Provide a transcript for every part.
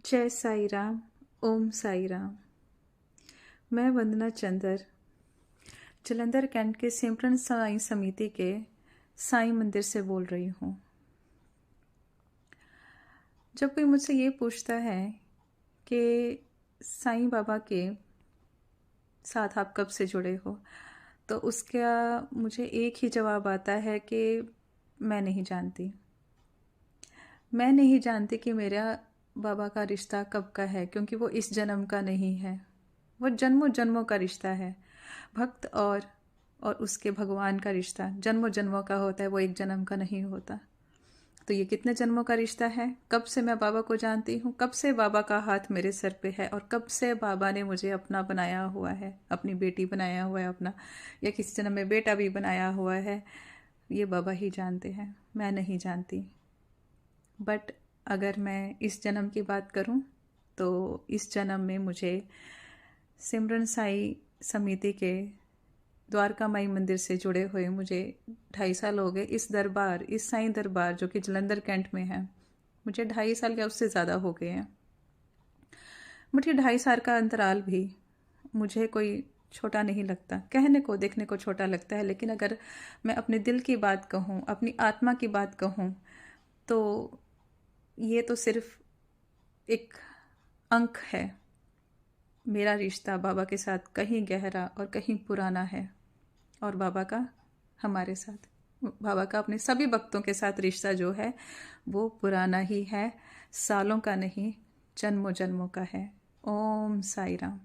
जय साई राम। ओम साई राम। मैं वंदना चंदर जलंधर कैंट के सिमरन साई समिति के साई मंदिर से बोल रही हूँ। जब कोई मुझसे ये पूछता है कि साईं बाबा के साथ आप कब से जुड़े हो, तो उसका मुझे एक ही जवाब आता है कि मैं नहीं जानती। मैं नहीं जानती कि मेरा बाबा का रिश्ता कब का है, क्योंकि वो इस जन्म का नहीं है। वो जन्मों जन्मों का रिश्ता है। भक्त और उसके भगवान का रिश्ता जन्मों जन्मों का होता है, वो एक जन्म का नहीं होता। तो ये कितने जन्मों का रिश्ता है। कब से मैं बाबा को जानती हूँ, कब से बाबा का हाथ मेरे सर पे है, और कब से बाबा ने मुझे अपना बनाया हुआ है, अपनी बेटी बनाया हुआ है अपना, या किसी जन्म में बेटा भी बनाया हुआ है, ये बाबा ही जानते हैं, मैं नहीं जानती। बट अगर मैं इस जन्म की बात करूं, तो इस जन्म में मुझे सिमरन साई समिति के द्वारका माई मंदिर से जुड़े हुए मुझे 2.5 साल हो गए। इस साईं दरबार जो कि जलंधर कैंट में है, मुझे 2.5 साल या उससे ज़्यादा हो गए हैं। बट ये 2.5 साल का अंतराल भी मुझे कोई छोटा नहीं लगता। कहने को देखने को छोटा लगता है, लेकिन अगर मैं अपने दिल की बात कहूँ, अपनी आत्मा की बात कहूँ, तो ये तो सिर्फ एक अंक है। मेरा रिश्ता बाबा के साथ कहीं गहरा और कहीं पुराना है, और बाबा का हमारे साथ, बाबा का अपने सभी भक्तों के साथ रिश्ता जो है वो पुराना ही है, सालों का नहीं, जन्मों जन्मों का है। ओम साई राम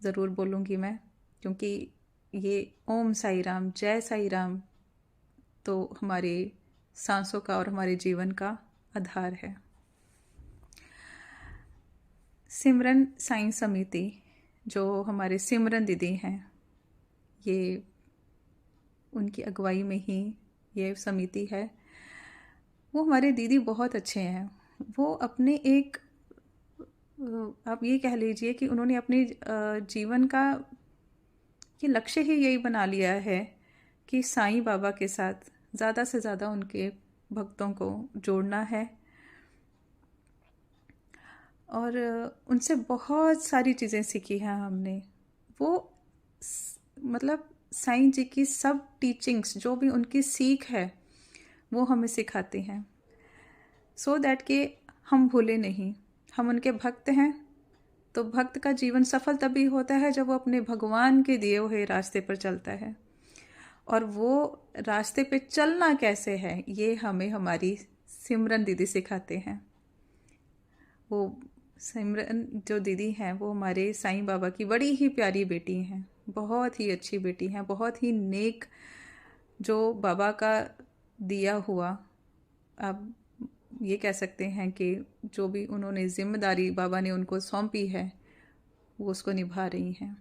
ज़रूर बोलूँगी मैं, क्योंकि ये ओम साई राम, जय साई राम तो हमारी सांसों का और हमारे जीवन का आधार है। सिमरन साई समिति जो हमारे सिमरन दीदी हैं, ये उनकी अगुवाई में ही ये समिति है। वो हमारे दीदी बहुत अच्छे हैं। वो अपने एक आप ये कह लीजिए कि उन्होंने अपनी जीवन का ये लक्ष्य ही यही बना लिया है कि साईं बाबा के साथ ज़्यादा से ज़्यादा उनके भक्तों को जोड़ना है, और उनसे बहुत सारी चीज़ें सीखी हैं हमने। वो मतलब साईं जी की सब टीचिंग्स, जो भी उनकी सीख है, वो हमें सिखाते हैं, सो दैट कि हम भूले नहीं। हम उनके भक्त हैं, तो भक्त का जीवन सफल तभी होता है जब वो अपने भगवान के दिए हुए रास्ते पर चलता है। और वो रास्ते पे चलना कैसे है, ये हमें हमारी सिमरन दीदी सिखाते हैं। वो सिमरन जो दीदी हैं, वो हमारे साईं बाबा की बड़ी ही प्यारी बेटी हैं, बहुत ही अच्छी बेटी हैं, बहुत ही नेक, जो बाबा का दिया हुआ, आप ये कह सकते हैं कि जो भी उन्होंने जिम्मेदारी बाबा ने उनको सौंपी है, वो उसको निभा रही हैं।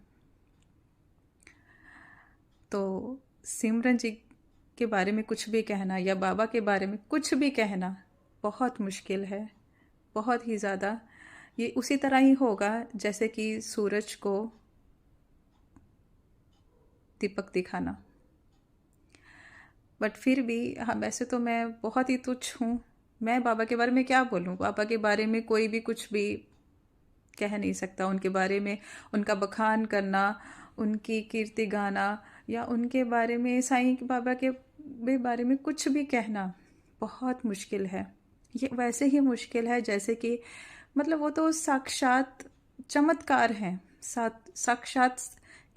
तो सिमरन जी के बारे में कुछ भी कहना, या बाबा के बारे में कुछ भी कहना, बहुत मुश्किल है, बहुत ही ज़्यादा। ये उसी तरह ही होगा जैसे कि सूरज को दीपक दिखाना। बट फिर भी हाँ, वैसे तो मैं बहुत ही तुच्छ हूँ। मैं बाबा के बारे में क्या बोलूँ, बाबा के बारे में कोई भी कुछ भी कह नहीं सकता। उनके बारे में उनका बखान करना, उनकी कीर्ति गाना, या उनके बारे में साईं बाबा के बारे में कुछ भी कहना बहुत मुश्किल है। ये वैसे ही मुश्किल है जैसे कि मतलब वो तो साक्षात चमत्कार हैं, साक्षात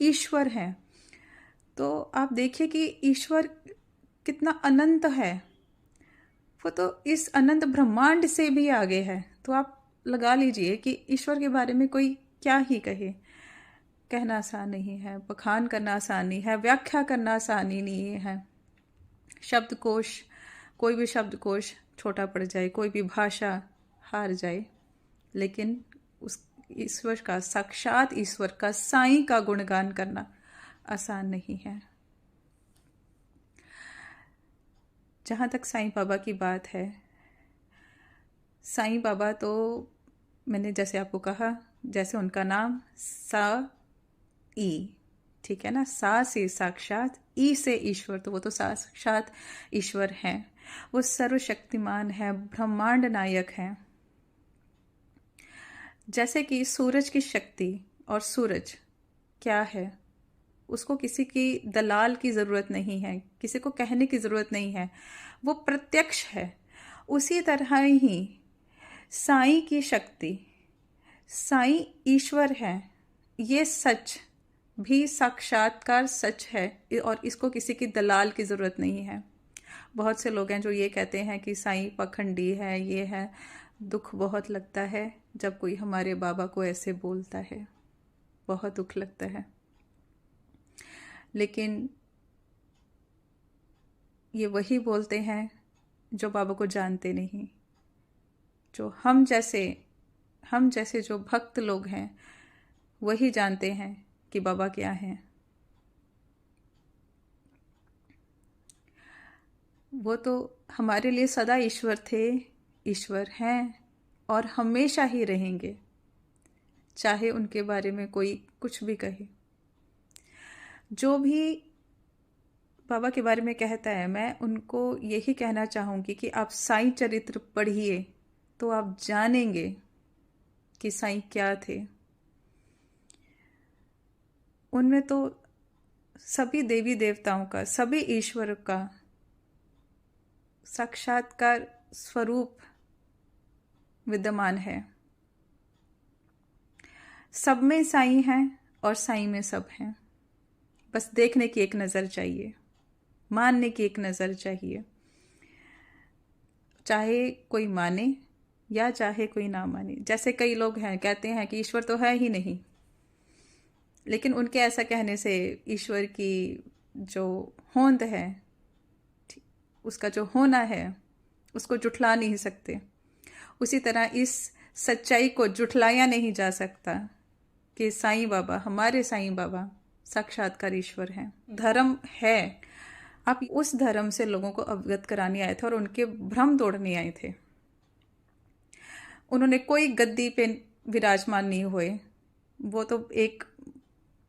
ईश्वर हैं। तो आप देखिए कि ईश्वर कितना अनंत है, वो तो इस अनंत ब्रह्मांड से भी आगे है। तो आप लगा लीजिए कि ईश्वर के बारे में कोई क्या ही कहे। कहना आसान नहीं है, बखान करना आसान नहीं है, व्याख्या करना आसान ही नहीं है। शब्दकोश, कोई भी शब्दकोश छोटा पड़ जाए, कोई भी भाषा हार जाए, लेकिन उस ईश्वर का, साक्षात ईश्वर का, साईं का गुणगान करना आसान नहीं है। जहाँ तक साईं बाबा की बात है, साईं बाबा तो मैंने जैसे आपको कहा, जैसे उनका नाम सा ई, ठीक है ना, सा से साक्षात, ई से ईश्वर, तो वो तो साक्षात ईश्वर हैं। वो सर्वशक्तिमान है, ब्रह्मांड नायक हैं। जैसे कि सूरज की शक्ति और सूरज क्या है, उसको किसी की दलाल की ज़रूरत नहीं है, किसी को कहने की ज़रूरत नहीं है, वो प्रत्यक्ष है। उसी तरह ही साईं की शक्ति, साईं ईश्वर है, ये सच भी साक्षात्कार सच है और इसको किसी की दलाल की ज़रूरत नहीं है। बहुत से लोग हैं जो ये कहते हैं कि साईं पखंडी है, ये है। दुख बहुत लगता है जब कोई हमारे बाबा को ऐसे बोलता है, बहुत दुख लगता है। लेकिन ये वही बोलते हैं जो बाबा को जानते नहीं। जो हम जैसे जो भक्त लोग हैं वही जानते हैं कि बाबा क्या हैं। वो तो हमारे लिए सदा ईश्वर थे, ईश्वर हैं और हमेशा ही रहेंगे, चाहे उनके बारे में कोई कुछ भी कहे। जो भी बाबा के बारे में कहता है, मैं उनको यही कहना चाहूँगी कि आप साईं चरित्र पढ़िए तो आप जानेंगे कि साईं क्या थे। उनमें तो सभी देवी देवताओं का, सभी ईश्वर का साक्षात्कार स्वरूप विद्यमान है। सब में साईं हैं और साईं में सब हैं। बस देखने की एक नज़र चाहिए, मानने की एक नज़र चाहिए। चाहे कोई माने या चाहे कोई ना माने। जैसे कई लोग हैं कहते हैं कि ईश्वर तो है ही नहीं, लेकिन उनके ऐसा कहने से ईश्वर की जो होंद है, उसका जो होना है, उसको जुठला नहीं सकते। उसी तरह इस सच्चाई को जुठलाया नहीं जा सकता कि साईं बाबा, हमारे साईं बाबा साक्षात्कार ईश्वर हैं। धर्म है, आप उस धर्म से लोगों को अवगत कराने आए थे और उनके भ्रम तोड़ने आए थे। उन्होंने कोई गद्दी पे विराजमान नहीं हुए। वो तो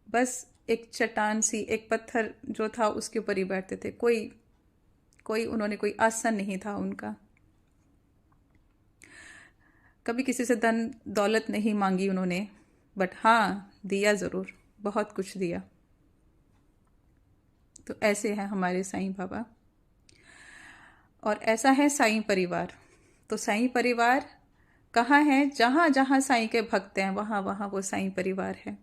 बस एक चट्टान सी, एक पत्थर जो था उसके ऊपर ही बैठते थे। उन्होंने कोई आसन नहीं था उनका। कभी किसी से धन दौलत नहीं मांगी उन्होंने, बट हाँ दिया ज़रूर, बहुत कुछ दिया। तो ऐसे हैं हमारे साईं बाबा। और ऐसा है साईं परिवार। तो साईं परिवार कहाँ है? जहाँ जहाँ साईं के भक्त हैं वहाँ वहाँ वो साईं परिवार है।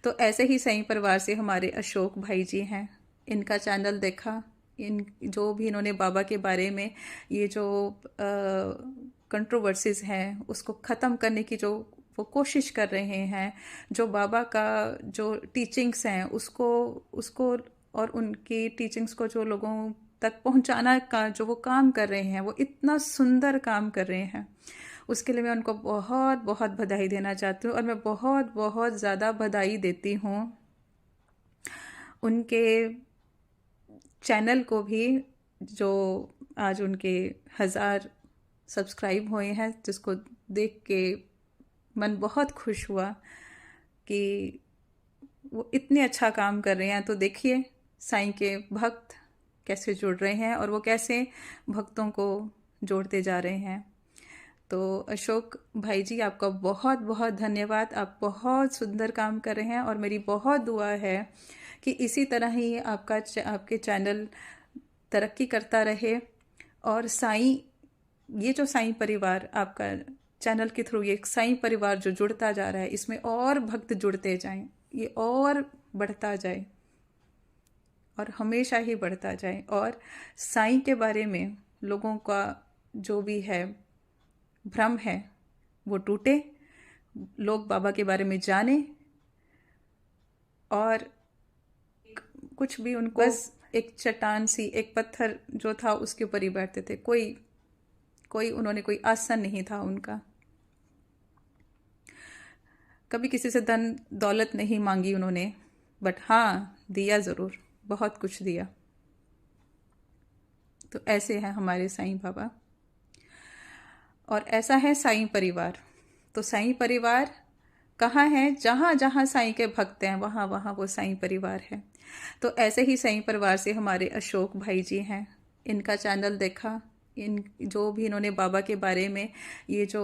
तो ऐसे ही साईं परिवार से हमारे अशोक भाई जी हैं। इनका चैनल देखा, जो भी इन्होंने बाबा के बारे में ये जो कंट्रोवर्सीज हैं उसको ख़त्म करने की जो वो कोशिश कर रहे हैं, जो बाबा का जो टीचिंग्स हैं उसको और उनकी टीचिंग्स को जो लोगों तक पहुंचाना का जो वो काम कर रहे हैं, वो इतना सुंदर काम कर रहे हैं। उसके लिए मैं उनको बहुत बहुत बधाई देना चाहती हूँ और मैं बहुत बहुत ज़्यादा बधाई देती हूँ उनके चैनल को भी, जो आज उनके 1000 सब्सक्राइब हुए हैं, जिसको देख के मन बहुत खुश हुआ कि वो इतने अच्छा काम कर रहे हैं। तो देखिए साईं के भक्त कैसे जुड़ रहे हैं और वो कैसे भक्तों को जोड़ते जा रहे हैं। तो अशोक भाई जी, आपका बहुत बहुत धन्यवाद। आप बहुत सुंदर काम कर रहे हैं और मेरी बहुत दुआ है कि इसी तरह ही आपके चैनल तरक्की करता रहे और ये जो साईं परिवार आपका चैनल के थ्रू, ये साईं परिवार जो जुड़ता जा रहा है, इसमें और भक्त जुड़ते जाएं, ये और बढ़ता जाए और हमेशा ही बढ़ता जाए। और साईं के बारे में लोगों का जो भी है भ्रम है वो टूटे, लोग बाबा के बारे में जाने और कुछ भी उनको बस एक चट्टान सी, एक पत्थर जो था उसके ऊपर ही बैठते थे। उन्होंने कोई आसन नहीं था उनका। कभी किसी से धन दौलत नहीं मांगी उन्होंने, बट हाँ दिया ज़रूर, बहुत कुछ दिया। तो ऐसे हैं हमारे साईं बाबा। और ऐसा है साईं परिवार। तो साईं परिवार कहाँ है? जहाँ जहाँ साईं के भक्त हैं वहाँ वहाँ वो साईं परिवार है। तो ऐसे ही साईं परिवार से हमारे अशोक भाई जी हैं। इनका चैनल देखा, जो भी इन्होंने बाबा के बारे में ये जो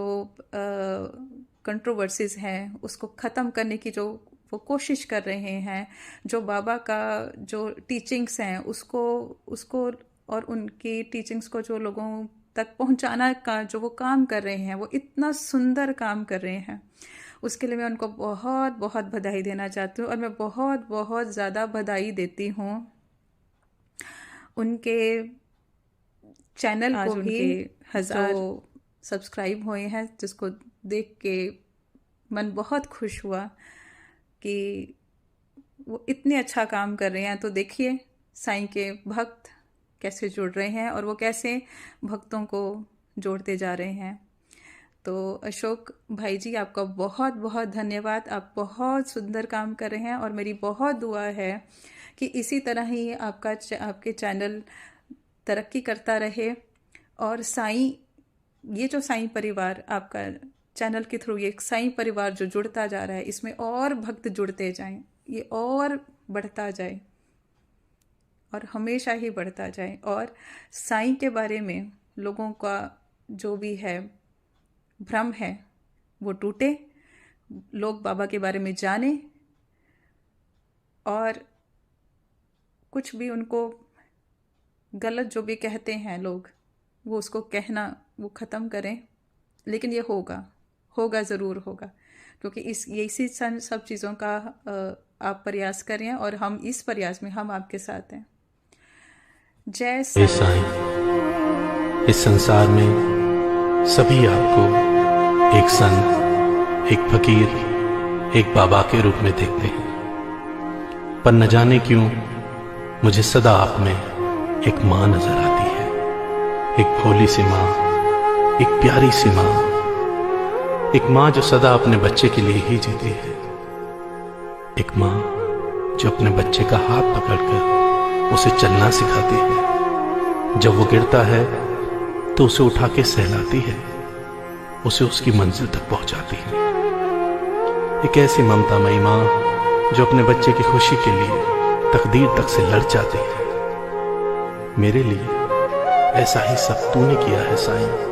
कंट्रोवर्सीज हैं उसको ख़त्म करने की जो वो कोशिश कर रहे हैं, जो बाबा का जो टीचिंग्स हैं उसको उसको और उनकी टीचिंग्स को जो लोगों तक पहुंचाना का जो वो काम कर रहे हैं, वो इतना सुंदर काम कर रहे हैं। उसके लिए मैं उनको बहुत बहुत बधाई देना चाहती हूँ और मैं बहुत बहुत ज़्यादा बधाई देती हूँ उनके चैनल को भी। उनके 1000 सब्सक्राइब हुए हैं, जिसको देख के मन बहुत खुश हुआ कि वो इतने अच्छा काम कर रहे हैं। तो देखिए साईं के भक्त कैसे जुड़ रहे हैं और वो कैसे भक्तों को जोड़ते जा रहे हैं। तो अशोक भाई जी, आपका बहुत बहुत धन्यवाद। आप बहुत सुंदर काम कर रहे हैं और मेरी बहुत दुआ है कि इसी तरह ही आपके चैनल तरक्की करता रहे और साईं, ये जो साईं परिवार आपका चैनल के थ्रू, ये साईं परिवार जो जुड़ता जा रहा है, इसमें और भक्त जुड़ते जाएं, ये और बढ़ता जाए और हमेशा ही बढ़ता जाए और साईं के बारे में लोगों का जो भी है भ्रम है वो टूटे, लोग बाबा के बारे में जाने और कुछ भी उनको गलत जो भी कहते हैं लोग, वो उसको कहना वो ख़त्म करें। लेकिन ये होगा ज़रूर होगा, क्योंकि इसी सब चीज़ों का आप प्रयास करें और हम इस प्रयास में हम आपके साथ हैं। जय साईं। इस संसार में सभी आपको एक संत, एक फकीर, एक बाबा के रूप में देखते हैं, पर न जाने क्यों मुझे सदा आप में एक माँ नजर आती है। एक भोली सी माँ, एक प्यारी सी माँ, एक माँ जो सदा अपने बच्चे के लिए ही जीती है। एक माँ जो अपने बच्चे का हाथ पकड़कर उसे चलना सिखाती है। जब वो गिरता है तो उसे उठा के सहलाती है, उसे उसकी मंजिल तक पहुंचाती है। एक ऐसी ममतामयी माँ जो अपने बच्चे की खुशी के लिए तकदीर तक से लड़ जाती है। मेरे लिए ऐसा ही सब तूने किया है साईं।